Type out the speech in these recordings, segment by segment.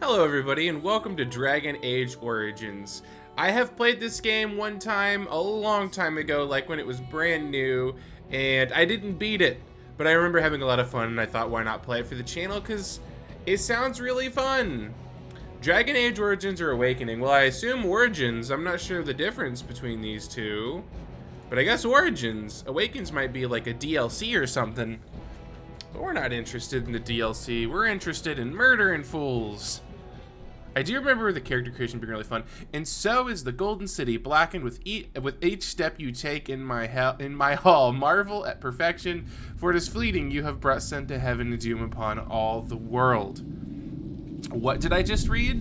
Hello everybody and welcome to Dragon Age Origins. I have played this game one time a long time ago, like when it was brand new, and I didn't beat it. But I remember having a lot of fun and I thought why not play it for the channel because it sounds really fun. Dragon Age Origins or Awakening? Well, I assume Origins. I'm not sure the difference between these two. But I guess Origins. Awakens might be like a DLC or something. But we're not interested in the DLC. We're interested in murdering fools. I do remember the character creation being really fun, and so is the Golden City, blackened with each step you take in my hall. Marvel at perfection, for it is fleeting. You have brought sin to heaven and doom upon all the world. What did I just read?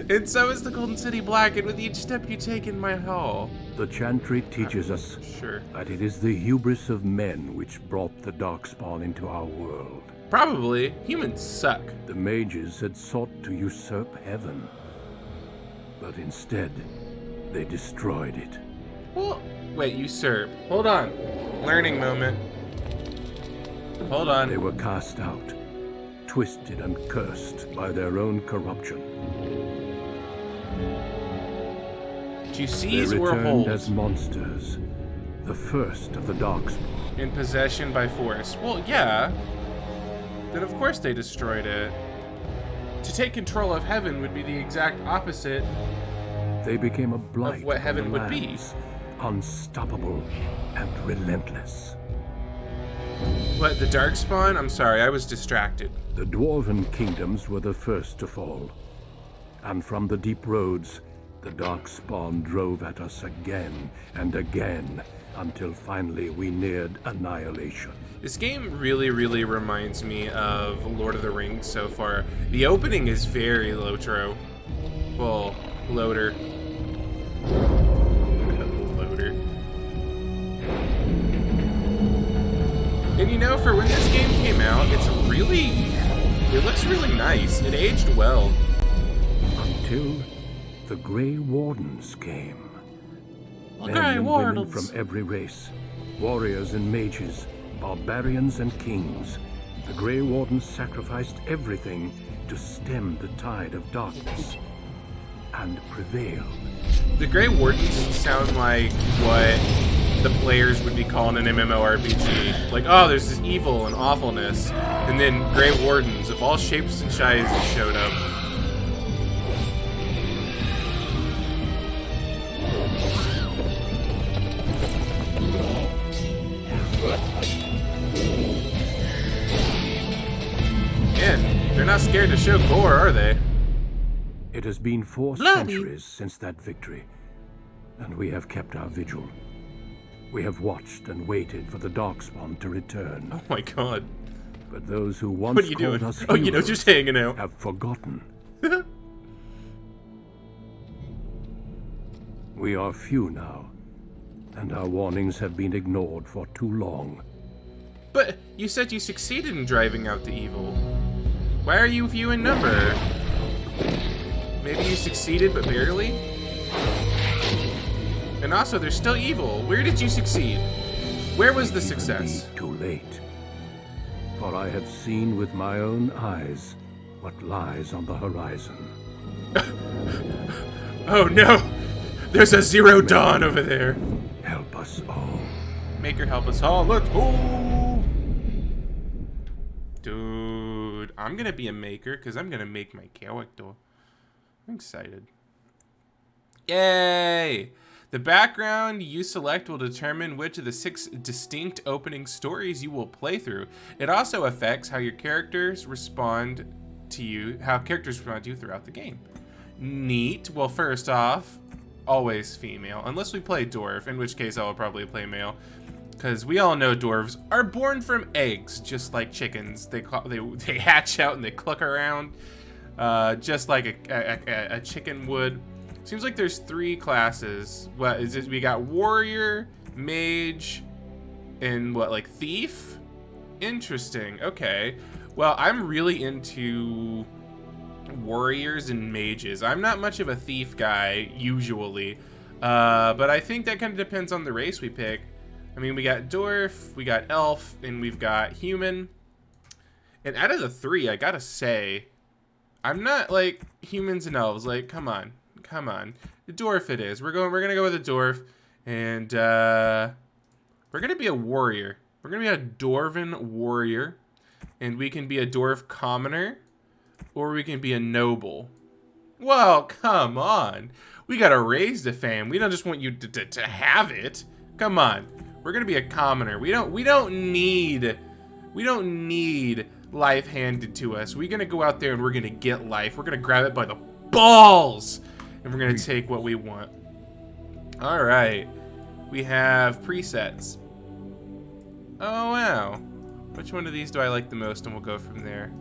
And so is the Golden City, blackened with each step you take in my hall. The chantry teaches us that it is the hubris of men which brought the Darkspawn into our world. Probably. Humans suck. The mages had sought to usurp heaven, but instead, they destroyed it. Well, wait, usurp. Hold on. Learning moment. Hold on. They were cast out, twisted and cursed by their own corruption. To seize they or returned hold? As monsters, the first of the Darkspawn. In possession by force. Well, yeah. Then of course they destroyed it. To take control of heaven would be the exact opposite. They became a blight of what heaven would be. Unstoppable and relentless. What, the Darkspawn? I'm sorry, I was distracted. The Dwarven kingdoms were the first to fall. And from the deep roads, the Darkspawn drove at us again and again, until finally we neared annihilation. This game really reminds me of Lord of the Rings so far. The opening is very Lotro. Well, Loader. Loader. And you know, for when this game came out, it looks really nice. It aged well. Until the Grey Wardens came. The Men Grey and Wardens. women from every race, warriors and mages, barbarians and kings. The Grey Wardens sacrificed everything to stem the tide of darkness and prevailed. The Grey Wardens sound like what the players would be calling an MMORPG. Like, oh, there's this evil and awfulness, and then Grey Wardens of all shapes and sizes showed up. They're not scared to show gore, are they? It has been 4 Bloody. centuries since that victory, and we have kept our vigil. We have watched and waited for the Darkspawn to return. Oh my god. But those who once What are you called doing? us Oh, you know, heroes just hanging out. have forgotten. We are few now, and our warnings have been ignored for too long. But you said you succeeded in driving out the evil. Why are you few in number? Maybe you succeeded, but barely? And also, there's still evil. Where did you succeed? Where was the success? It may be too late. For I have seen with my own eyes what lies on the horizon. Oh no! There's a Zero Dawn over there. Help us all. Maker, help us all. Let's go! Dude, I'm gonna be a maker because I'm gonna make my character. I'm excited. Yay! The background you select will determine which of the 6 distinct opening stories you will play through. It also affects how your characters respond to you, throughout the game. Neat. Well, first off, always female, unless we play dwarf, in which case I will probably play male. Because we all know dwarves are born from eggs, just like chickens. They hatch out and they cluck around, just like a chicken would. Seems like there's 3 classes. What is it? We got warrior, mage, and what, like thief? Interesting. Okay. Well, I'm really into warriors and mages. I'm not much of a thief guy usually, but I think that kind of depends on the race we pick. I mean, we got dwarf, we got elf, and we've got human. And out of the 3, I gotta say, I'm not like humans and elves. Like, come on. Come on. The dwarf it is. We're gonna go with a dwarf. And we're gonna be a warrior. We're gonna be a dwarven warrior. And we can be a dwarf commoner. Or we can be a noble. Well, come on. We gotta raise the fam. We don't just want you to have it. Come on. We're gonna be a commoner. We don't need life handed to us. We're gonna go out there and we're gonna get life. We're gonna grab it by the balls. And we're gonna take what we want. Alright. We have presets. Oh wow. Which one of these do I like the most? And we'll go from there.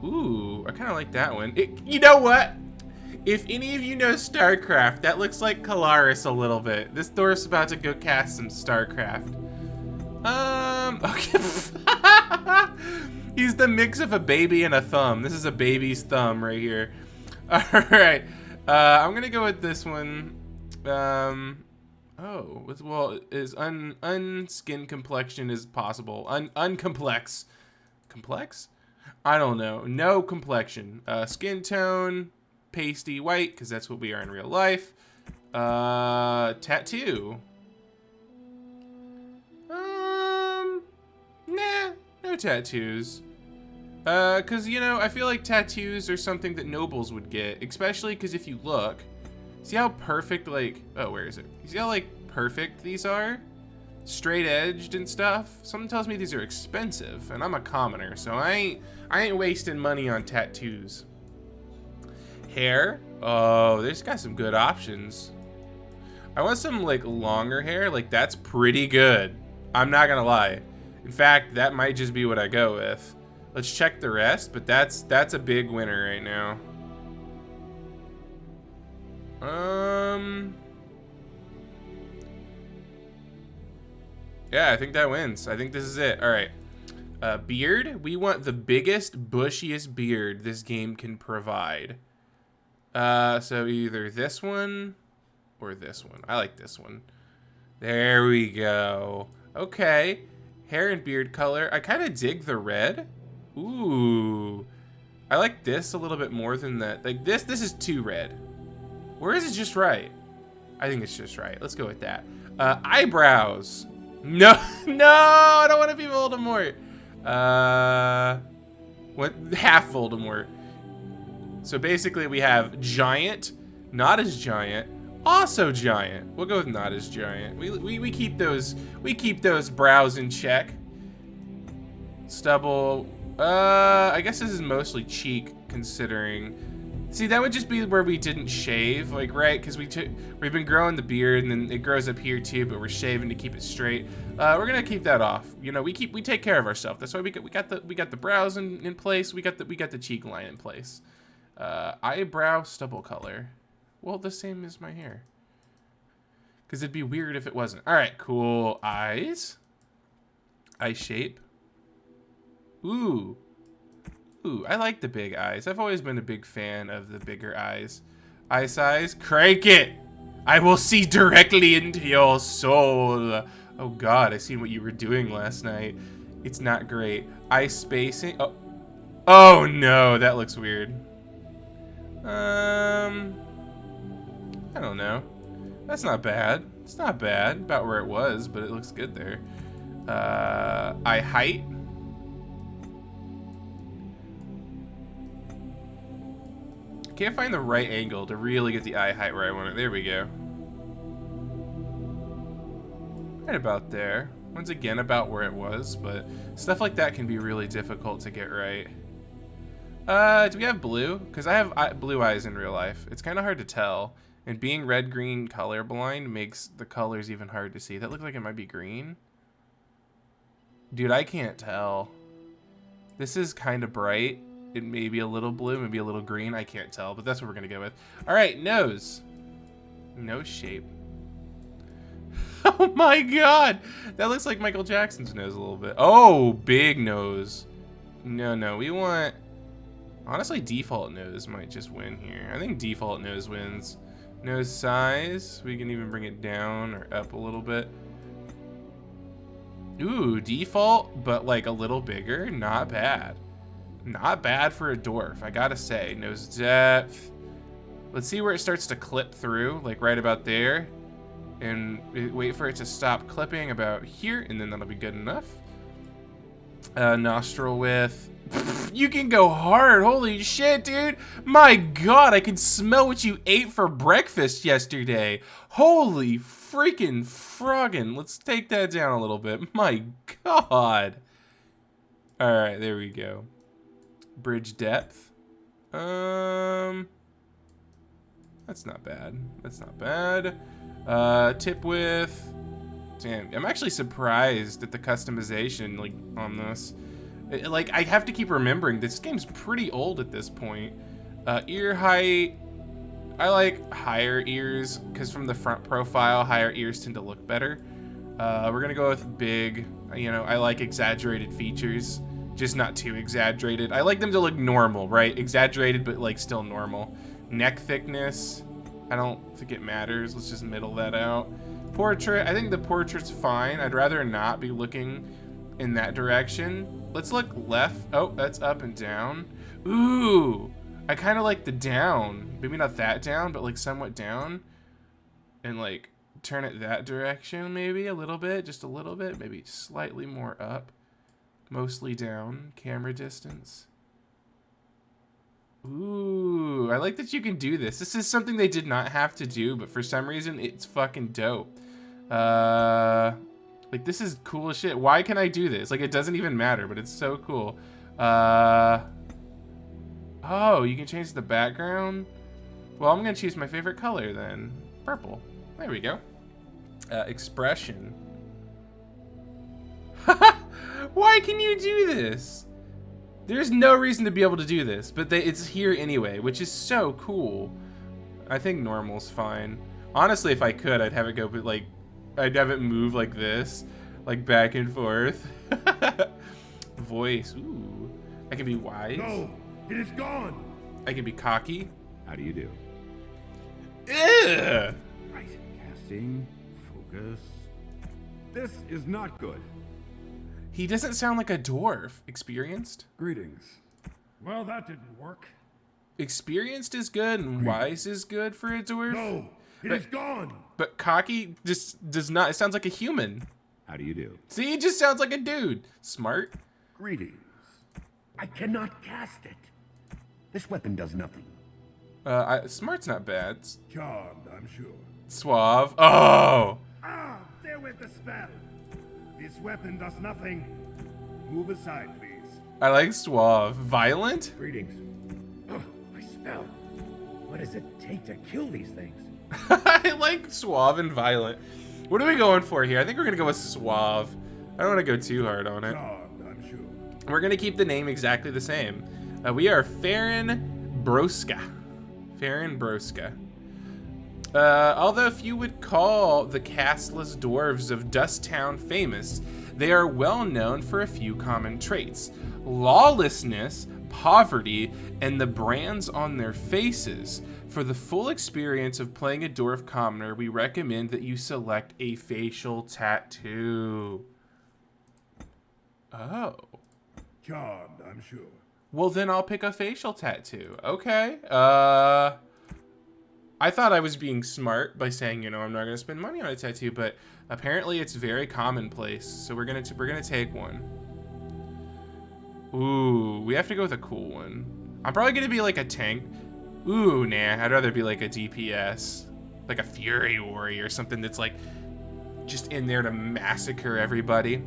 Ooh, I kind of like that one. You know what? If any of you know StarCraft, that looks like Kalaris a little bit. This dwarf's about to go cast some StarCraft. Okay. He's the mix of a baby and a thumb. This is a baby's thumb right here. All right. I'm gonna go with this one. Oh, well, is unskin complexion is possible. Uncomplex. Complex? I don't know. No complexion. Skin tone, pasty white, because that's what we are in real life. Tattoo. Nah, no tattoos. Because, you know, I feel like tattoos are something that nobles would get, especially because if you look, see how perfect, like, oh, where is it? You see how, like, perfect these are? Straight edged and stuff. Something tells me these are expensive, and I'm a commoner, so I ain't wasting money on tattoos. Hair. Oh, there's got some good options. I want some like longer hair. Like that's pretty good. I'm not gonna lie. In fact, that might just be what I go with. Let's check the rest, but that's a big winner right now. Yeah, I think that wins. I think this is it. All right. Beard. We want the biggest, bushiest beard this game can provide. So either this one or this one. I like this one. There we go. Okay. Hair and beard color. I kind of dig the red. Ooh. I like this a little bit more than that. Like this is too red. Or is it just right? I think it's just right. Let's go with that. Eyebrows. No, no, I don't want to be Voldemort. What? Half Voldemort. So basically we have giant, not as giant, also giant. We'll go with not as giant. We keep those brows in check. Stubble. I guess this is mostly cheek considering. See, that would just be where we didn't shave, like, right? Because we've been growing the beard, and then it grows up here too, but we're shaving to keep it straight. We're gonna keep that off. You know, we take care of ourselves. That's why we got the brows in place. We got the cheek line in place. Eyebrow stubble color. Well, the same as my hair. Because it'd be weird if it wasn't. All right, cool. Eyes. Eye shape. Ooh. Ooh, I like the big eyes. I've always been a big fan of the bigger eyes. Eye size, crank it! I will see directly into your soul. Oh God, I seen what you were doing last night. It's not great. Eye spacing, oh no, that looks weird. I don't know. That's not bad. It's not bad, about where it was, but it looks good there. Eye height. Can't find the right angle to really get the eye height where I want it. There we go. Right about there. Once again, about where it was, but stuff like that can be really difficult to get right. Do we have blue? Because I have blue eyes in real life. It's kind of hard to tell. And being red-green colorblind makes the colors even hard to see. That looks like it might be green. Dude, I can't tell. This is kind of bright. It may be a little blue, maybe a little green. I can't tell, but that's what we're going to go with. All right, nose. Nose shape. Oh my God. That looks like Michael Jackson's nose a little bit. Oh, big nose. No, we want... Honestly, default nose might just win here. I think default nose wins. Nose size. We can even bring it down or up a little bit. Ooh, default, but like a little bigger. Not bad. Not bad for a dwarf, I gotta say. Nose depth. Let's see where it starts to clip through, like right about there. And wait for it to stop clipping about here, and then that'll be good enough. Nostril width. You can go hard. Holy shit, dude. My God, I can smell what you ate for breakfast yesterday. Holy freaking froggin'. Let's take that down a little bit. My God. All right, there we go. Bridge depth. That's not bad. That's not bad. Tip width. Damn, I'm actually surprised at the customization like on this. Like, I have to keep remembering this game's pretty old at this point. Ear height. I like higher ears because from the front profile, higher ears tend to look better. We're gonna go with big. You know, I like exaggerated features, just not too exaggerated. I like them to look normal, right? Exaggerated, but like still normal. Neck thickness. I don't think it matters. Let's just middle that out. Portrait. I think the portrait's fine. I'd rather not be looking in that direction. Let's look left. Oh, that's up and down. Ooh, I kind of like the down. Maybe not that down, but like somewhat down. And like turn it that direction, maybe a little bit, just a little bit, maybe slightly more up. Mostly down. Camera distance. Ooh, I like that you can do this. This is something they did not have to do, but for some reason it's fucking dope. Like, this is cool as shit. Why can I do this? Like, it doesn't even matter, but it's so cool. Oh, you can change the background? Well, I'm gonna choose my favorite color then. Purple. There we go. Expression. Why can you do this? There's no reason to be able to do this, but it's here anyway, which is so cool. I think normal's fine. Honestly, if I could, I'd have it go, but like, I'd have it move like this, like back and forth. Voice, ooh. I can be wise. No, it is gone. I can be cocky. How do you do? Ugh. Right, casting, focus. This is not good. He doesn't sound like a dwarf. Experienced? Greetings. Well, that didn't work. Experienced is good and wise is good for a dwarf. No, it is gone. But cocky just does not. It sounds like a human. How do you do? See, he just sounds like a dude. Smart. Greetings. I cannot cast it. This weapon does nothing. Smart's not bad. Charmed, I'm sure. Suave. Oh! Ah, there went the spell. This weapon does nothing. Move aside, please. I like suave. Violent? Greetings. Oh, my spell. What does it take to kill these things? I like suave and violent. What are we going for here? I think we're gonna go with suave. I don't want to go too hard on it. Charmed, I'm sure. We're gonna keep the name exactly the same. We are Farron Broska. Farron Broska. Although few would call the castless dwarves of Dusttown famous, they are well known for a few common traits: lawlessness, poverty, and the brands on their faces. For the full experience of playing a dwarf commoner, we recommend that you select a facial tattoo. Oh. Charmed, I'm sure. Well, then I'll pick a facial tattoo. Okay. I thought I was being smart by saying, you know, I'm not gonna spend money on a tattoo, but apparently it's very commonplace. So we're gonna take one. Ooh, we have to go with a cool one. I'm probably gonna be like a tank. Ooh, nah, I'd rather be like a DPS, like a Fury Warrior or something that's like just in there to massacre everybody.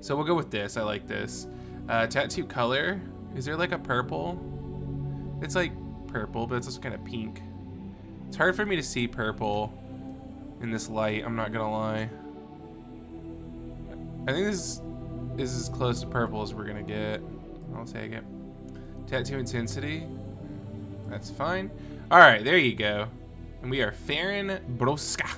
So we'll go with this. I like this. Tattoo color. Is there like a purple? It's like purple, but it's also kind of pink. It's hard for me to see purple in this light, I'm not gonna lie. I think this is as close to purple as we're gonna get. I'll take it. Tattoo intensity. That's fine. All right, there you go. And we are Farron Broska.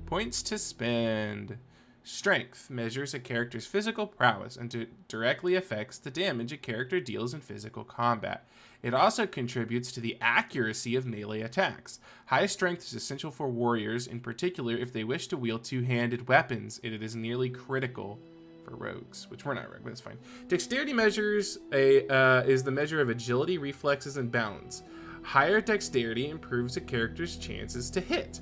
Points to spend. Strength measures a character's physical prowess and directly affects the damage a character deals in physical combat. It also contributes to the accuracy of melee attacks. High strength is essential for warriors, in particular if they wish to wield two-handed weapons. It is nearly critical for rogues, which we're not rogue, but it's fine. Dexterity measures is the measure of agility, reflexes, and balance. Higher dexterity improves a character's chances to hit,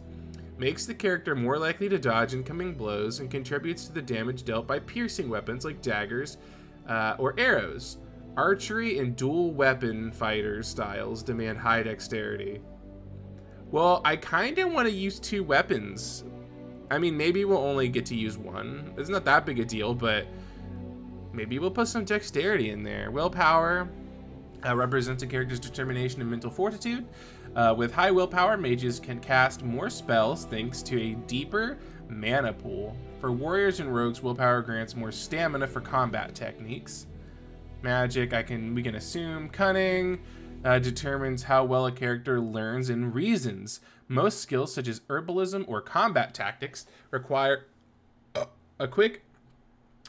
makes the character more likely to dodge incoming blows, and contributes to the damage dealt by piercing weapons like daggers or arrows. Archery and dual weapon fighter styles demand high dexterity. Well, I kind of want to use 2 weapons. I mean, maybe we'll only get to use 1. It's not that big a deal, but maybe we'll put some dexterity in there. Willpower represents a character's determination and mental fortitude. With high willpower, mages can cast more spells thanks to a deeper mana pool. For warriors and rogues, willpower grants more stamina for combat techniques. Magic, we can assume. Cunning determines how well a character learns and reasons. Most skills, such as herbalism or combat tactics, require a quick,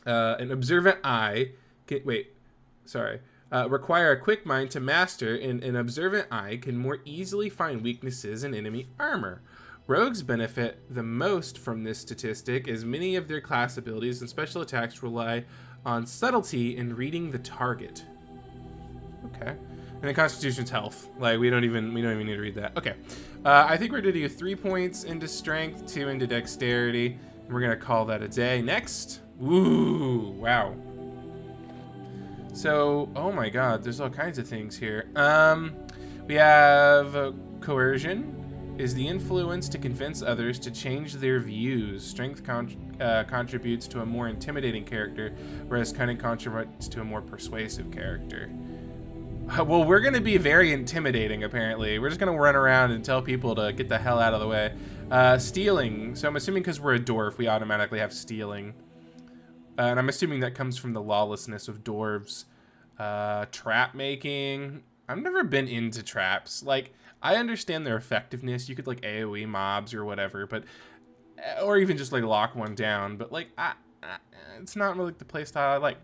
an observant eye. Require a quick mind to master, and an observant eye can more easily find weaknesses in enemy armor. Rogues benefit the most from this statistic, as many of their class abilities and special attacks rely on subtlety and reading the target. Okay. And then Constitution's health. Like, we don't even need to read that. Okay. I think we're going to do 3 points into strength, 2 into dexterity. And we're going to call that a day. Next. Ooh, wow. So, oh my god, there's all kinds of things here. We have coercion is the influence to convince others to change their views. Strength contributes to a more intimidating character, whereas cunning contributes to a more persuasive character. Well, we're going to be very intimidating, apparently. We're just going to run around and tell people to get the hell out of the way. Stealing. So I'm assuming because we're a dwarf, we automatically have stealing. And I'm assuming that comes from the lawlessness of dwarves. Trap making. I've never been into traps. Like, I understand their effectiveness. You could, like, AoE mobs or whatever, but... Or even just, like, lock one down. But, like, it's not really the playstyle I like.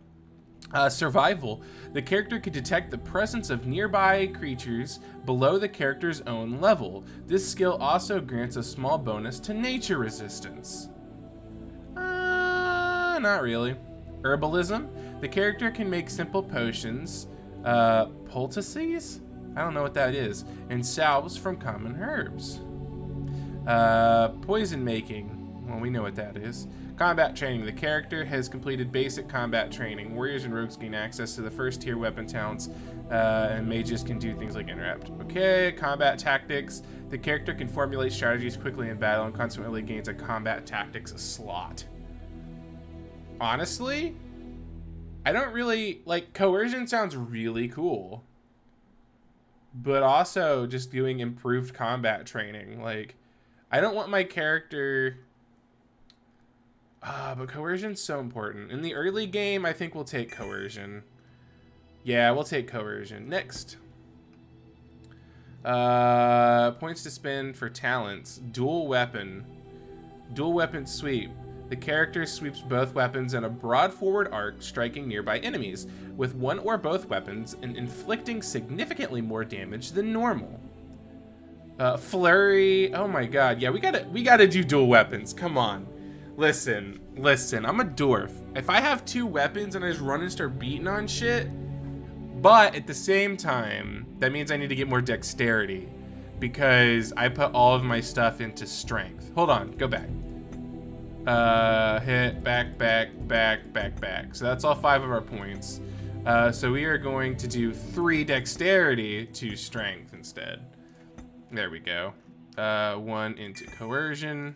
Survival. The character can detect the presence of nearby creatures below the character's own level. This skill also grants a small bonus to nature resistance. Not really. Herbalism. The character can make simple potions, poultices? I don't know what that is. And salves from common herbs. Poison making. Well, we know what that is. Combat training. The character has completed basic combat training. Warriors and rogues gain access to the first tier weapon talents, and mages can do things like interrupt. Okay, combat tactics. The character can formulate strategies quickly in battle and consequently gains a combat tactics slot. Honestly, I don't really, like, coercion sounds really cool. But also just doing improved combat training. Like, I don't want my character... but coercion's so important. In the early game, I think we'll take coercion. Yeah, we'll take coercion. Next. Points to spend for talents. Dual weapon. Dual weapon sweep. The character sweeps both weapons in a broad forward arc, striking nearby enemies, with one or both weapons and inflicting significantly more damage than normal. Flurry. Oh my god. Yeah, we gotta do dual weapons. Come on. Listen, I'm a dwarf. If I have 2 weapons and I just run and start beating on shit, but at the same time, that means I need to get more dexterity because I put all of my stuff into strength. Hold on, go back. Hit, back. So that's all 5 of our points. So we are going to do 3 dexterity to strength instead. There we go. 1 into coercion.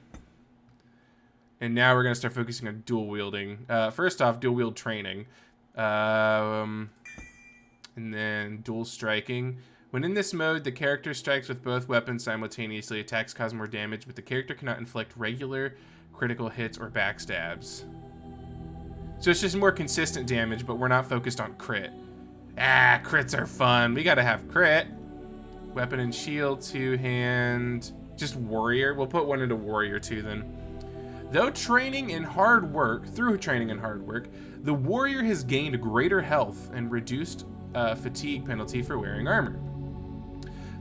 And now we're going to start focusing on dual wielding. First off, dual wield training. And then dual striking. When in this mode, the character strikes with both weapons simultaneously. Attacks cause more damage, but the character cannot inflict regular critical hits or backstabs. So it's just more consistent damage, but we're not focused on crit. Crits are fun. We got to have crit. Weapon and shield, 2-hand. Just warrior. We'll put 1 into warrior too then. Through training and hard work, the warrior has gained greater health and reduced fatigue penalty for wearing armor.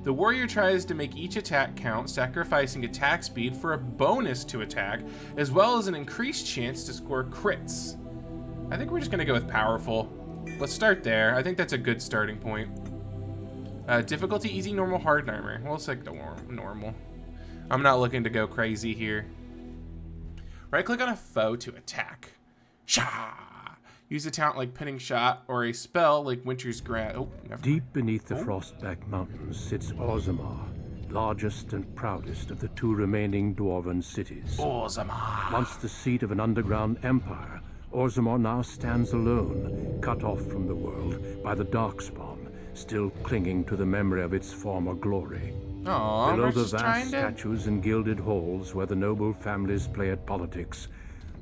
The warrior tries to make each attack count, sacrificing attack speed for a bonus to attack, as well as an increased chance to score crits. I think we're just gonna go with powerful. Let's start there. I think that's a good starting point. Difficulty, easy, normal, hard, armor. Well, let's like the normal. I'm not looking to go crazy here. Right-click on a foe to attack. Shah! Use a talent like Pinning Shot or a spell like Winter's Grant. Oh, never Deep mind. beneath the Frostback Mountains sits Orzammar, largest and proudest of the two remaining dwarven cities. Orzammar. Once the seat of an underground empire, Orzammar now stands alone, cut off from the world by the Darkspawn, still clinging to the memory of its former glory. Aww, Below we're the just vast trying to... statues and gilded halls where the noble families play at politics,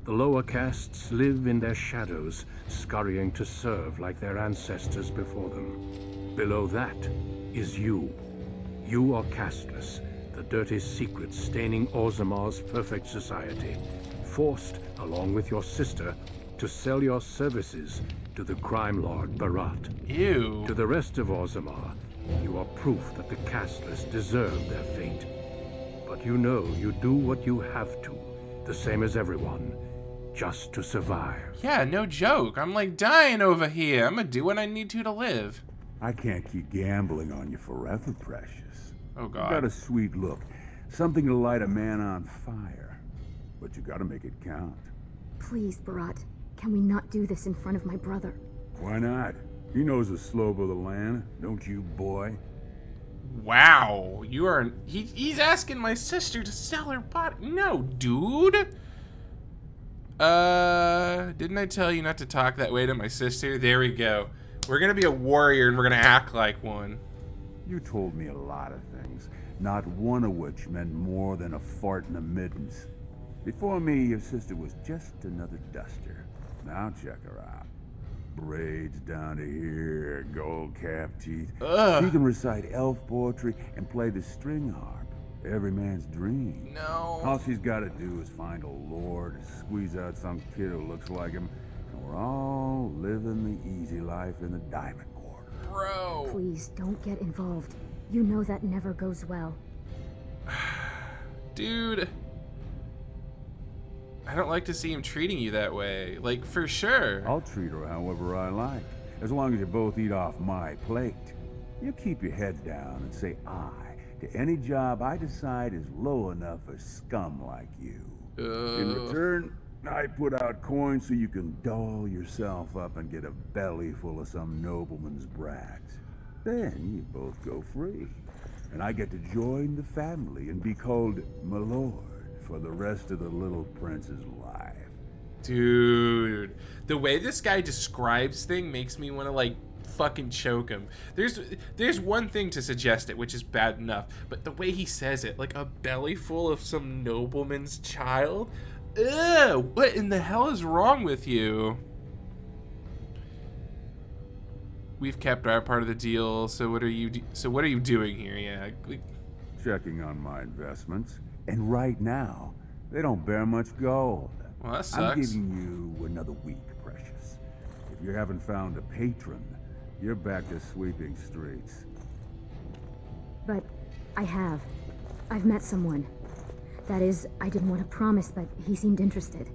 the lower castes live in their shadows, scurrying to serve like their ancestors before them. Below that is you. You are casteless, the dirty secret staining Orzammar's perfect society, forced, along with your sister, to sell your services to the crime lord Barat. Ew. To the rest of Orzammar, you are proof that the casteless deserve their fate. But you know you do what you have to, the same as everyone, just to survive. Yeah, no joke. I'm like dying over here. I'm gonna do what I need to live. I can't keep gambling on you forever, Precious. Oh, You God. got a sweet look. Something to light a man on fire. But you gotta make it count. Please, Barat. Can we not do this in front of my brother? Why not? He knows the slope of the land, don't you, boy? Wow. You are... He's asking my sister to sell her body. No, dude. Didn't I tell you not to talk that way to my sister? There we go. We're gonna be a warrior and we're gonna act like one. You told me a lot of things, not one of which meant more than a fart in the middens. Before me, your sister was just another duster. Now check her out. Braids down to here, gold cap teeth. Ugh. She can recite elf poetry and play the string harp. Every man's dream. No. All she's got to do is find a lord, squeeze out some kid who looks like him, and we're all living the easy life in the Diamond Quarter. Bro. Please, don't get involved. You know that never goes well. Dude. I don't like to see him treating you that way. Like, for sure. I'll treat her however I like, as long as you both eat off my plate. You keep your head down and say aye to any job I decide is low enough for scum like you. In return, I put out coins so you can doll yourself up and get a belly full of some nobleman's brats. Then you both go free, and I get to join the family and be called my lord for the rest of the little prince's life. Dude, the way this guy describes things makes me want to like fucking choke him. There's one thing to suggest it, which is bad enough, but the way he says it, like a belly full of some nobleman's child. Ugh, what in the hell is wrong with you? We've kept our part of the deal, so what are you doing here? Yeah. Checking on my investments, and right now they don't bear much gold. Well, that sucks. I'm giving you another week, Precious. If you haven't found a patron, you're back to sweeping streets. But I have. I've met someone. That is, I didn't want to promise, but he seemed interested.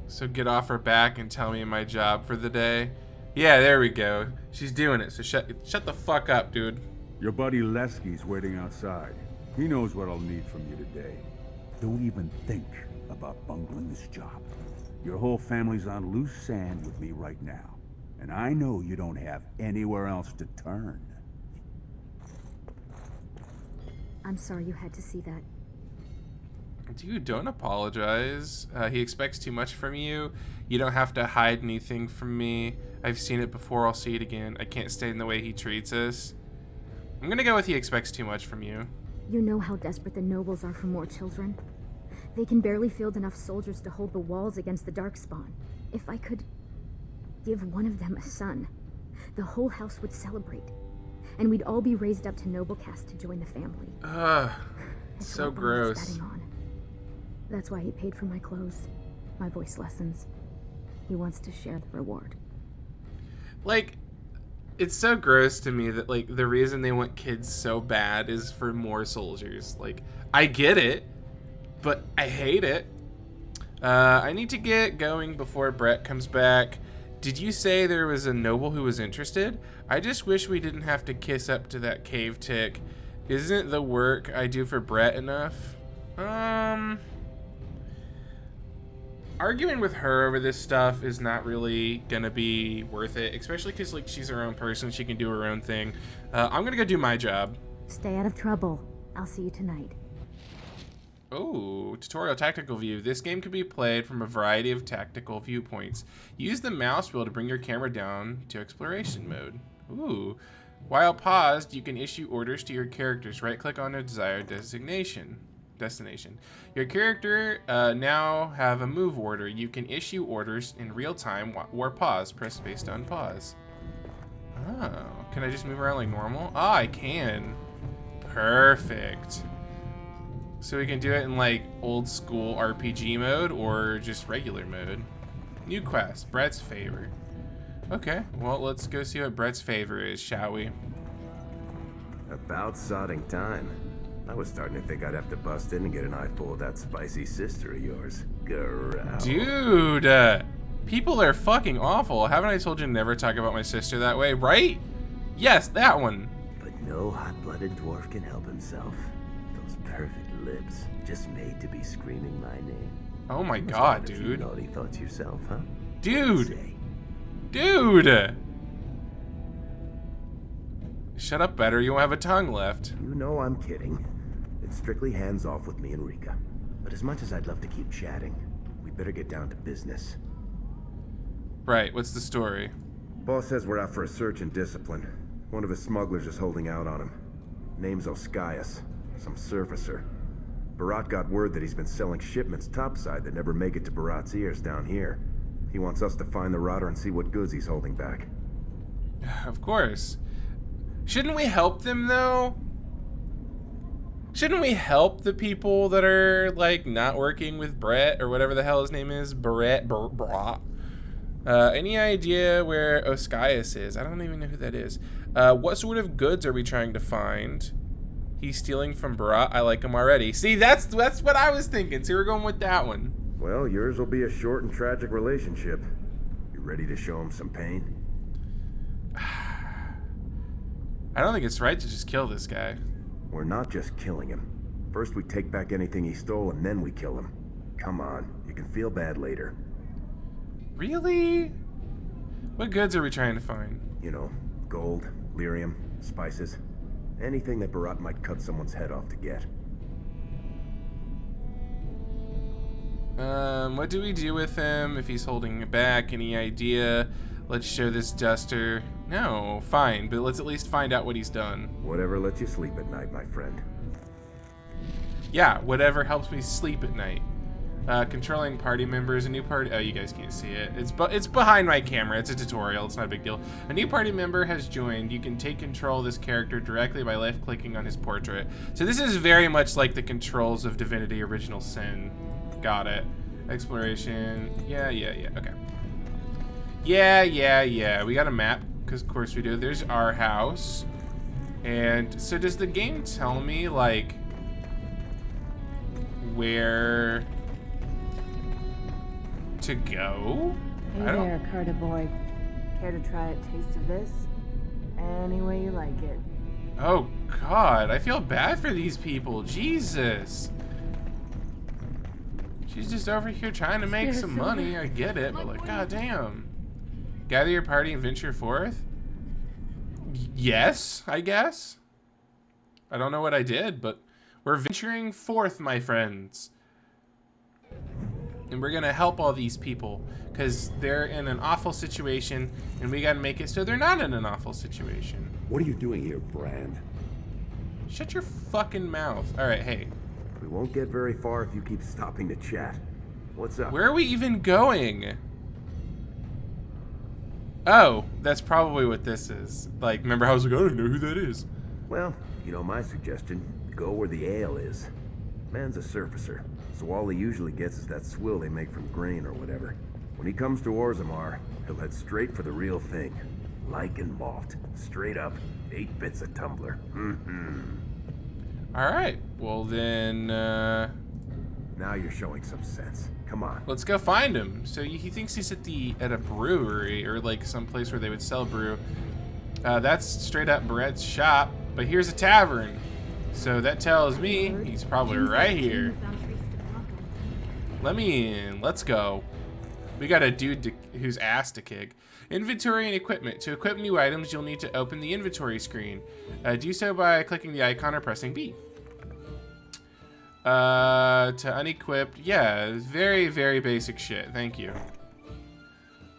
So get off her back and tell me my job for the day. Yeah, there we go. She's doing it, so shut the fuck up, dude. Your buddy Lesky's waiting outside. He knows what I'll need from you today. Don't even think about bungling this job. Your whole family's on loose sand with me right now, and I know you don't have anywhere else to turn. I'm sorry you had to see that. Dude, don't apologize. He expects too much from you. You don't have to hide anything from me. I've seen it before, I'll see it again. I can't stand the way he treats us. I'm gonna go with he expects too much from you. You know how desperate the nobles are for more children. They can barely field enough soldiers to hold the walls against the Darkspawn. If I could give one of them a son, the whole house would celebrate. And we'd all be raised up to noble caste to join the family. Ugh, It's so what Boink is gross. betting on. That's why he paid for my clothes, my voice lessons. He wants to share the reward. Like, it's so gross to me that, like, the reason they want kids so bad is for more soldiers. Like, I get it, but I hate it. I need to get going before Brett comes back. Did you say there was a noble who was interested? I just wish we didn't have to kiss up to that cave tick. Isn't the work I do for Brett enough? Arguing with her over this stuff is not really gonna be worth it, especially because like she's her own person, she can do her own thing. I'm gonna go do my job. Stay out of trouble. I'll see you tonight. Oh, tutorial tactical view. This game can be played from a variety of tactical viewpoints. Use the mouse wheel to bring your camera down to exploration mode. Ooh. While paused, you can issue orders to your characters. Right-click on a desired destination. Your character now have a move order. You can issue orders in real time or pause. Press space to unpause. Oh, can I just move around like normal? Oh, I can. Perfect. So we can do it in like old school RPG mode or just regular mode. New quest, Brett's favor. Okay, well let's go see what Brett's favor is, shall we? About sodding time. I was starting to think I'd have to bust in and get an eyeful of that spicy sister of yours. Growl. Dude, people are fucking awful. Haven't I told you never talk about my sister that way, right? Yes, that one. But no hot-blooded dwarf can help himself. Those perfect lips, just made to be screaming my name. Oh my You must god, have had a few dude. naughty thoughts yourself, huh? Dude. Say. Dude. Shut up, better. You won't have a tongue left. You know I'm kidding. It's strictly hands-off with me and Rika. But as much as I'd love to keep chatting, we better get down to business. Right, what's the story? Boss says we're out for a search and discipline. One of his smugglers is holding out on him. Name's Oskias, some surfacer. Barat got word that he's been selling shipments topside that never make it to Barat's ears down here. He wants us to find the rotter and see what goods he's holding back. Of course. Shouldn't we help them, though? Shouldn't we help the people that are, like, not working with Brett, or whatever the hell his name is? Brat. Any idea where Oskias is? I don't even know who that is. What sort of goods are we trying to find? He's stealing from Barat. I like him already. See, that's what I was thinking. So we're going with that one. Well, yours will be a short and tragic relationship. You ready to show him some pain? I don't think it's right to just kill this guy. We're not just killing him. First we take back anything he stole and then we kill him. Come on, you can feel bad later. Really? What goods are we trying to find? You know, gold, lyrium, spices. Anything that Barat might cut someone's head off to get. What do we do with him if he's holding it back? Any idea? Let's show this duster. No, fine, but let's at least find out what he's done. Whatever lets you sleep at night, my friend. Yeah, whatever helps me sleep at night. Controlling party members. A new party. Oh, you guys can't see it. It's behind my camera. It's a tutorial. It's not a big deal. A new party member has joined. You can take control of this character directly by left-clicking on his portrait. So this is very much like the controls of Divinity Original Sin. Got it. Exploration. Yeah. Okay. Yeah. We got a map, because of course we do. There's our house. And so does the game tell me, like, where to go? Hey there, Carter boy. Care to try a taste of this? Any way you like it. Oh god, I feel bad for these people. Jesus. She's just over here trying to make some money. I get it, but like, goddamn. Gather your party and venture forth? Yes, I guess. I don't know what I did, but we're venturing forth, my friends. And we're gonna help all these people because they're in an awful situation and we gotta make it so they're not in an awful situation. What are you doing here, Brand? Shut your fucking mouth. All right, hey. We won't get very far if you keep stopping to chat. What's up? Where are we even going? Oh, that's probably what this is. Like, remember how I was like, I don't know who that is. Well, you know my suggestion. Go where the ale is. Man's a surfacer, so all he usually gets is that swill they make from grain or whatever. When he comes to Orzammar, he'll head straight for the real thing. Lichen malt. Straight up, 8 bits a tumbler. All right, well then, Now you're showing some sense. Come on. Let's go find him. So he thinks he's at a brewery or like some place where they would sell brew. That's straight up Brett's shop, but here's a tavern. So that tells me he's probably right here. Let me in. Let's go. We got a dude who's ass to kick. Inventory and equipment. To equip new items, you'll need to open the inventory screen. Do so by clicking the icon or pressing B. To unequip, yeah, very, very basic shit. Thank you.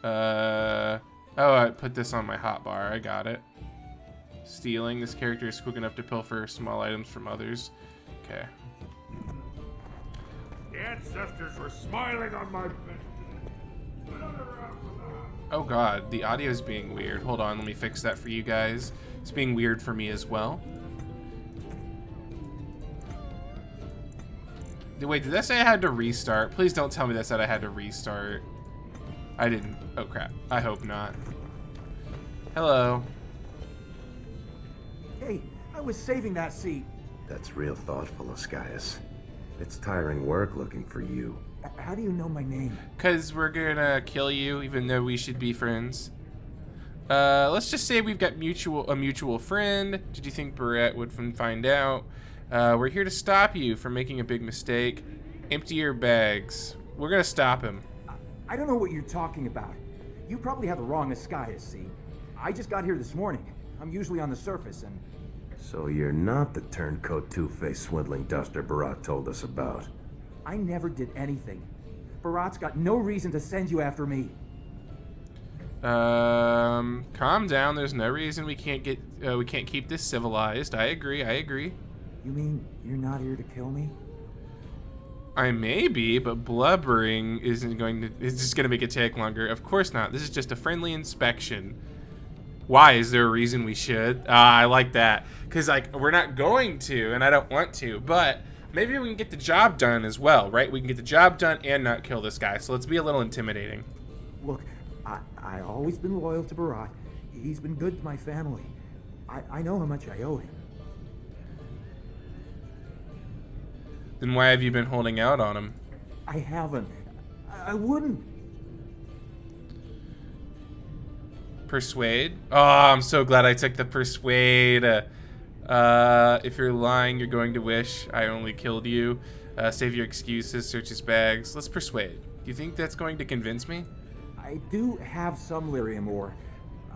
Oh, I put this on my hotbar. I got it. Stealing. This character is quick enough to pilfer small items from others. Okay. The ancestors were smiling on my bed. Oh god, the audio is being weird. Hold on, let me fix that for you guys. It's being weird for me as well. Wait, did that say I had to restart? Please don't tell me that said I had to restart. I didn't. Oh crap. I hope not. Hello. Hey, I was saving that seat. That's real thoughtful of Skyus. It's tiring work looking for you. How do you know my name? Cause we're gonna kill you, even though we should be friends. Let's just say we've got a mutual friend. Did you think Barrett would find out? We're here to stop you from making a big mistake. Empty your bags. We're gonna stop him. I don't know what you're talking about. You probably have the wrong Skyus, see? I just got here this morning. I'm usually on the surface and... So you're not the turncoat two-faced swindling duster Barat told us about. I never did anything. Barat's got no reason to send you after me. Calm down. There's no reason we can't keep this civilized. I agree. You mean you're not here to kill me? I may be, but blubbering is just gonna make it take longer. Of course not. This is just a friendly inspection. Why? Is there a reason we should? I like that. Because, like, we're not going to, and I don't want to, but maybe we can get the job done as well, right? We can get the job done and not kill this guy, so let's be a little intimidating. Look, I always been loyal to Barat. He's been good to my family. I know how much I owe him. Then why have you been holding out on him? I haven't. I wouldn't. Persuade? Oh, I'm so glad I took the persuade. If you're lying, you're going to wish I only killed you. Save your excuses, search his bags. Let's persuade. Do you think that's going to convince me? I do have some lyrium ore.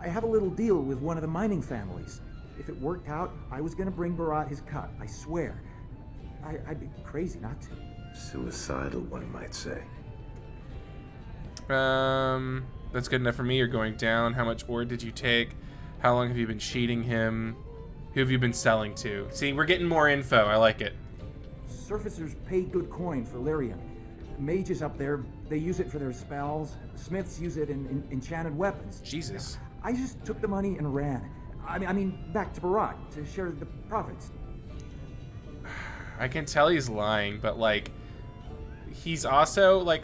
I have a little deal with one of the mining families. If it worked out, I was going to bring Barat his cut, I swear. I'd be crazy not to. Suicidal, one might say. That's good enough for me. You're going down. How much ore did you take? How long have you been cheating him? Who have you been selling to? See, we're getting more info. I like it. Surfacers pay good coin for lyrium. Mages up there, they use it for their spells. Smiths use it in enchanted weapons. Jesus. I just took the money and ran. I mean, back to Barat to share the profits. I can tell he's lying, but, like, he's also, like,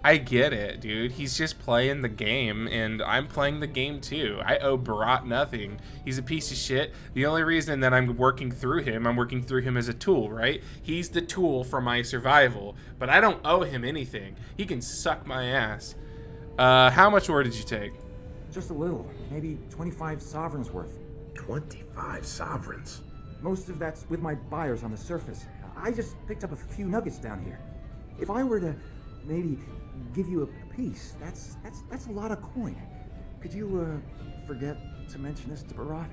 I get it, dude. He's just playing the game, and I'm playing the game, too. I owe Barat nothing. He's a piece of shit. The only reason that I'm working through him as a tool, right? He's the tool for my survival, but I don't owe him anything. He can suck my ass. How much ore did you take? Just a little. Maybe 25 sovereigns worth. 25 sovereigns? Most of that's with my buyers on the surface. I just picked up a few nuggets down here. If I were to maybe give you a piece, that's a lot of coin. Could you forget to mention this to Barat?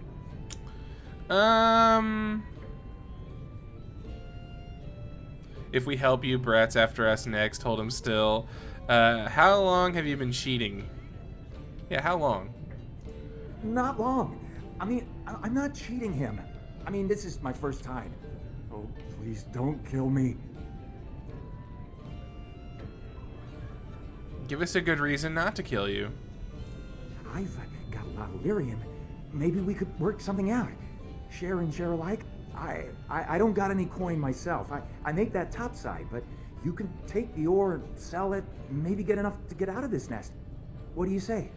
If we help you, Brat's after us next. Hold him still. How long have you been cheating? Yeah, how long? Not long. I mean, I'm not cheating him. I mean, this is my first time. Oh, please don't kill me. Give us a good reason not to kill you. I've got a lot of lyrium. Maybe we could work something out. Share and share alike. I don't got any coin myself. I make that topside, but you can take the ore, sell it, maybe get enough to get out of this nest. What do you say?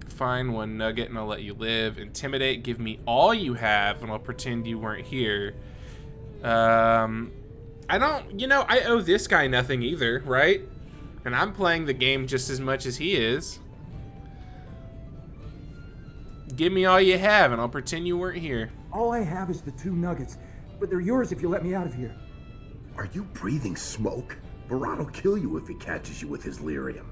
Fine, 1 nugget and I'll let you live. Intimidate, give me all you have and I'll pretend you weren't here. I don't, you know, I owe this guy nothing either, right? And I'm playing the game just as much as he is. Give me all you have and I'll pretend you weren't here. All I have is the 2 nuggets, but they're yours if you let me out of here. Are you breathing smoke? Barat will kill you if he catches you with his lyrium.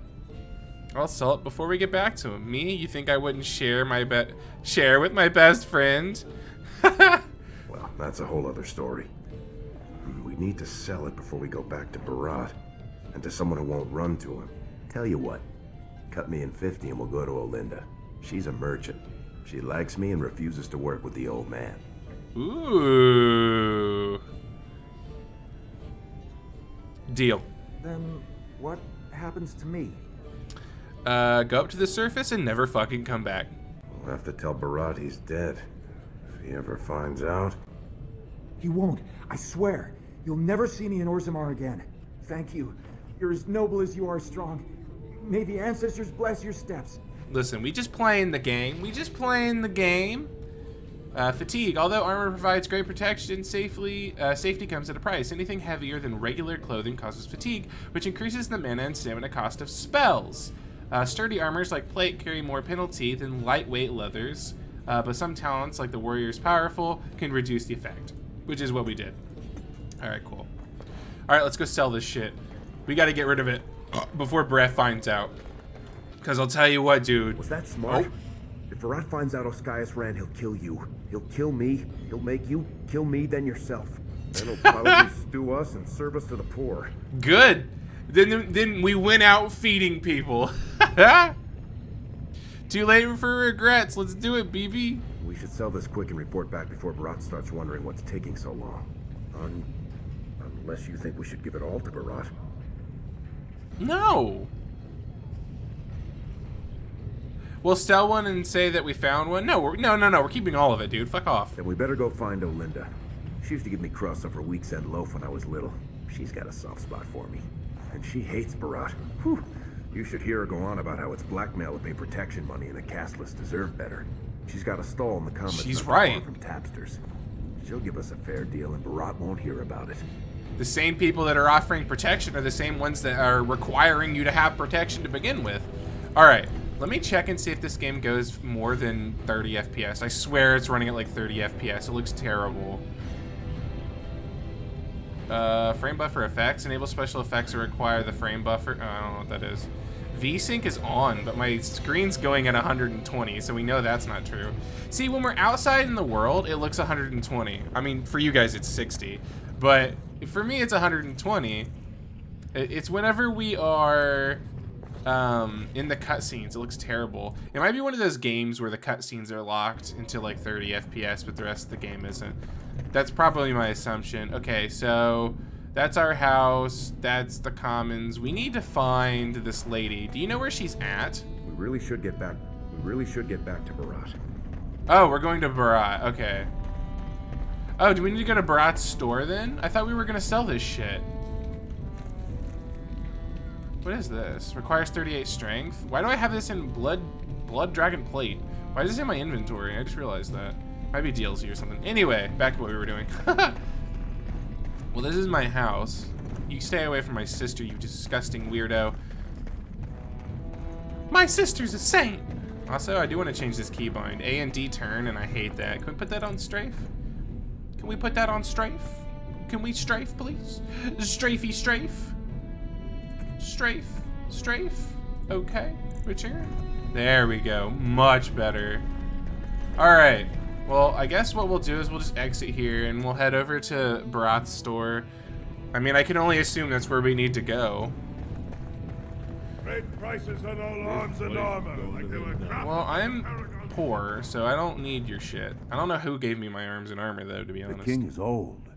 I'll sell it before we get back to him. Me? You think I wouldn't share with my best friend? Well, that's a whole other story. We need to sell it before we go back to Barat. And to someone who won't run to him. Tell you what, cut me in 50 and we'll go to Olinda. She's a merchant. She likes me and refuses to work with the old man. Ooh. Deal. Then what happens to me? Go up to the surface and never fucking come back. We'll have to tell Barat he's dead. If he ever finds out. He won't. I swear. You'll never see me in Orzammar again. Thank you. You're as noble as you are strong. May the ancestors bless your steps. Listen, we just playing the game. Fatigue. Although armor provides great protection, safety comes at a price. Anything heavier than regular clothing causes fatigue, which increases the mana and stamina cost of spells. Sturdy armors like plate carry more penalty than lightweight leathers, but some talents, like the warrior's powerful, can reduce the effect, which is what we did. All right, cool. All right, let's go sell this shit. We got to get rid of it before Brett finds out. Because I'll tell you what, dude. Was that smart? If Barat finds out Oscaius ran, he'll kill you. He'll kill me. He'll make you kill me, then yourself. Then he'll probably stew us and serve us to the poor. Good. Then we went out feeding people. Too late for regrets. Let's do it, BB. We should sell this quick and report back before Barat starts wondering what's taking so long. Unless you think we should give it all to Barat. No. We'll sell one and say that we found one. No, we're keeping all of it, dude. Fuck off. Then we better go find Olinda. She used to give me crusts over week's end loaf when I was little. She's got a soft spot for me. And she hates Barat. Whew. You should hear her go on about how it's blackmail to pay protection money and the castless deserve better. She's got a stall in the commons. She's not far right. From Tapster's. She'll give us a fair deal and Barat won't hear about it. The same people that are offering protection are the same ones that are requiring you to have protection to begin with. All right, let me check and see if this game goes more than 30 FPS. I swear it's running at like 30 FPS. It looks terrible. Frame buffer effects. Enable special effects that require the frame buffer. I don't know what that is. VSync is on, but my screen's going at 120, so we know that's not true. See, when we're outside in the world, it looks 120. I mean, for you guys, it's 60. But for me, it's 120. It's whenever we are in the cutscenes, it looks terrible. It might be one of those games where the cutscenes are locked into like 30 FPS, but the rest of the game isn't. That's probably my assumption. Okay, so that's our house. That's the commons. We need to find this lady. Do you know where she's at? We really should get back to Barat. Oh, we're going to Barat. Okay. Oh, do we need to go to Barat's store then? I thought we were gonna sell this shit. What is this? Requires 38 strength. Why do I have this in blood dragon plate? Why is this in my inventory? I just realized that. Might be DLC or something. Anyway, back to what we were doing. Well, this is my house. You stay away from my sister, you disgusting weirdo. My sister's a saint! Also, I do want to change this keybind. A and D turn, and I hate that. Can we put that on strafe? Can we put that on strafe? Can we strafe, please? Strafey strafe. Strafe. Strafe. Okay. Return. There we go. Much better. Alright. Well, I guess what we'll do is we'll just exit here and we'll head over to Barat's store. I mean, I can only assume that's where we need to go. Great prices on all arms and armor, like they were crap. Well, I'm poor, so I don't need your shit. I don't know who gave me my arms and armor, though, to be honest. The king is old.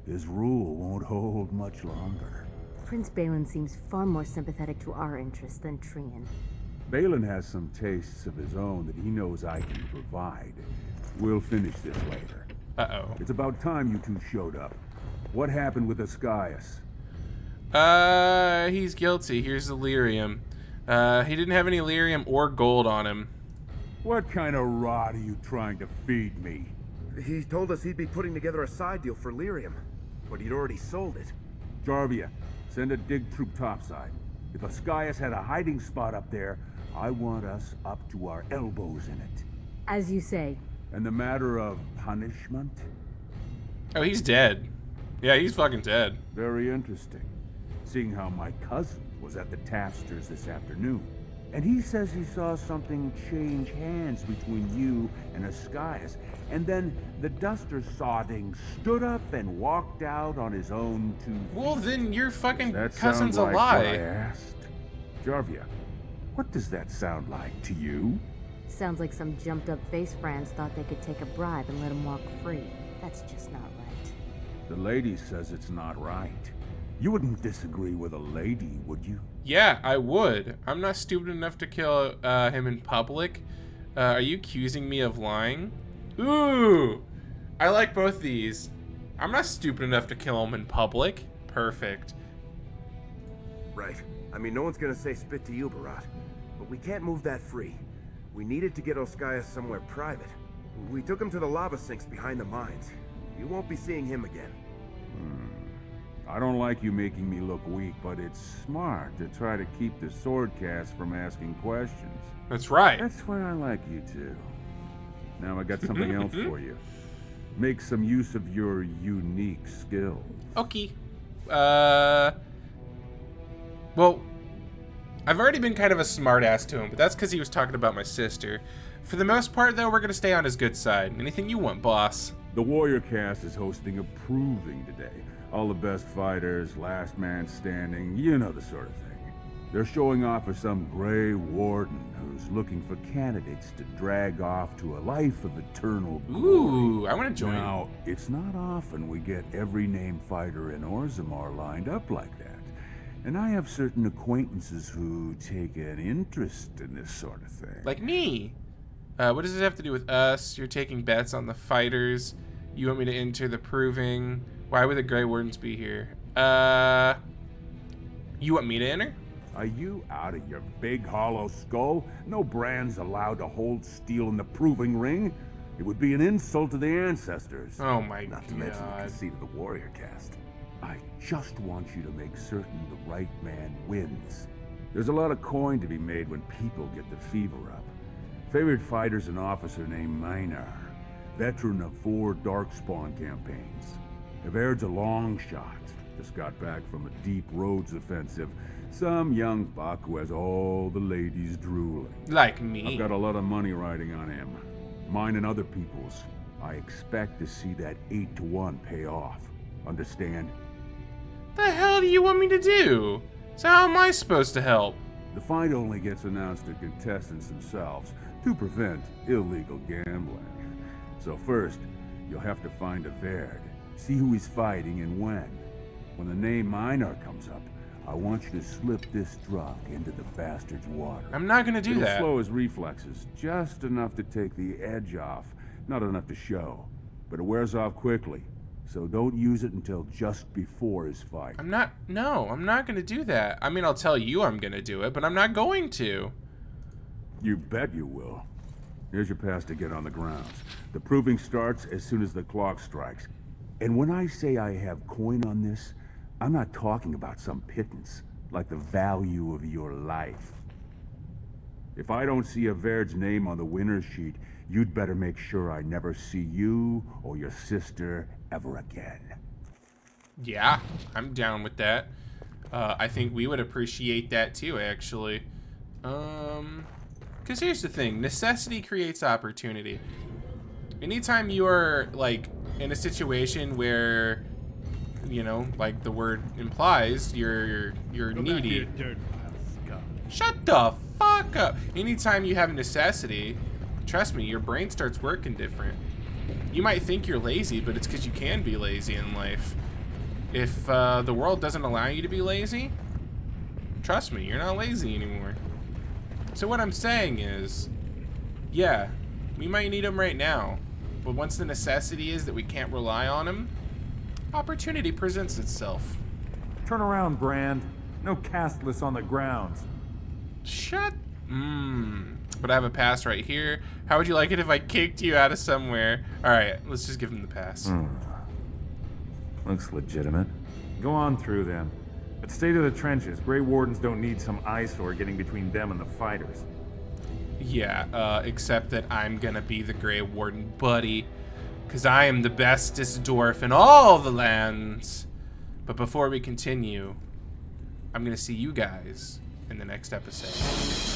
His rule won't hold much longer. Prince Balin seems far more sympathetic to our interests than Trian. Balin has some tastes of his own that he knows I can provide. We'll finish this later. Uh-oh. It's about time you two showed up. What happened with Oscaius? He's guilty. Here's the lyrium. He didn't have any lyrium or gold on him. What kind of rot are you trying to feed me? He told us he'd be putting together a side deal for lyrium, but he'd already sold it. Jarvia, send a dig troop topside. If Ascaius had a hiding spot up there, I want us up to our elbows in it. As you say. And the matter of punishment? Oh, he's dead. Yeah, he's fucking dead. Very interesting. Seeing how my cousin was at the Tapsters this afternoon. And he says he saw something change hands between you and Ascaius. And then the duster sodding stood up and walked out on his own 2 feet. Well, then your fucking That cousin's sounds a like what I lie. asked. Jarvia, what does that sound like to you? Sounds like some jumped up face brands thought they could take a bribe and let him walk free. That's just not right. The lady says it's not right. You wouldn't disagree with a lady, would you? Yeah, I would. I'm not stupid enough to kill him in public. Are you accusing me of lying? Ooh, I like both these. I'm not stupid enough to kill him in public. Perfect. Right. I mean, no one's gonna say spit to you, Barat. But we can't move that free. We needed to get Ascaius somewhere private. We took him to the lava sinks behind the mines. You won't be seeing him again. I don't like you making me look weak, but it's smart to try to keep the swordcast from asking questions. That's right. That's why I like you too. Now I got something else for you. Make some use of your unique skills. Okay. Well, I've already been kind of a smartass to him, but that's because he was talking about my sister. For the most part, though, we're gonna stay on his good side. Anything you want, boss. The Warrior Cast is hosting a proving today. All the best fighters, last man standing, you know the sort of thing. They're showing off for some Grey Warden who's looking for candidates to drag off to a life of eternal glory. Ooh, I want to join. Now, it's not often we get every named fighter in Orzammar lined up like that. And I have certain acquaintances who take an interest in this sort of thing. Like me. What does it have to do with us? You're taking bets on the fighters. You want me to enter the proving. Why would the Grey Wardens be here? You want me to enter? Are you out of your big hollow skull? No brand's allowed to hold steel in the proving ring. It would be an insult to the ancestors. Oh my Not to mention the god. conceit of the Warrior Cast. I just want you to make certain the right man wins. There's a lot of coin to be made when people get the fever up. Favorite fighter's an officer named Minar, veteran of 4 Darkspawn campaigns. Avaird's a long shot. Just got back from a deep roads offensive. Some young buck who has all the ladies drooling. Like me. I've got a lot of money riding on him. Mine and other people's. I expect to see that 8-to-1 pay off. Understand? The hell do you want me to do? So how am I supposed to help? The fight only gets announced to contestants themselves to prevent illegal gambling. So first, you'll have to find Avaird, see who he's fighting and when. When the name Minar comes up, I want you to slip this drug into the bastard's water. I'm not gonna do It'll that. slow his reflexes, just enough to take the edge off, not enough to show. But it wears off quickly, so don't use it until just before his fight. I'm not gonna do that. I mean, I'll tell you I'm gonna do it, but I'm not going to. You bet you will. Here's your pass to get on the grounds. The proving starts as soon as the clock strikes. And when I say I have coin on this, I'm not talking about some pittance, like the value of your life. If I don't see Avaird's name on the winner's sheet, you'd better make sure I never see you or your sister ever again. Yeah, I'm down with that. I think we would appreciate that too, actually. Because here's the thing. Necessity creates opportunity. Anytime you are, like, in a situation where, you know, like the word implies, you're needy. Shut the fuck up. Anytime you have necessity, trust me, your brain starts working different. You might think you're lazy, but it's because you can be lazy in life. If the world doesn't allow you to be lazy, trust me, you're not lazy anymore. So what I'm saying is, yeah, we might need him right now, but once the necessity is that we can't rely on him, opportunity presents itself. Turn around, Brand. No castless on the grounds. Shut. But I have a pass right here. How would you like it if I kicked you out of somewhere? All right, let's just give him the pass. Looks legitimate. Go on through then. But stay to the trenches. Grey Wardens don't need some eyesore getting between them and the fighters. Yeah, except that I'm gonna be the Grey Warden buddy, because I am the bestest dwarf in all the lands. But before we continue, I'm gonna see you guys in the next episode.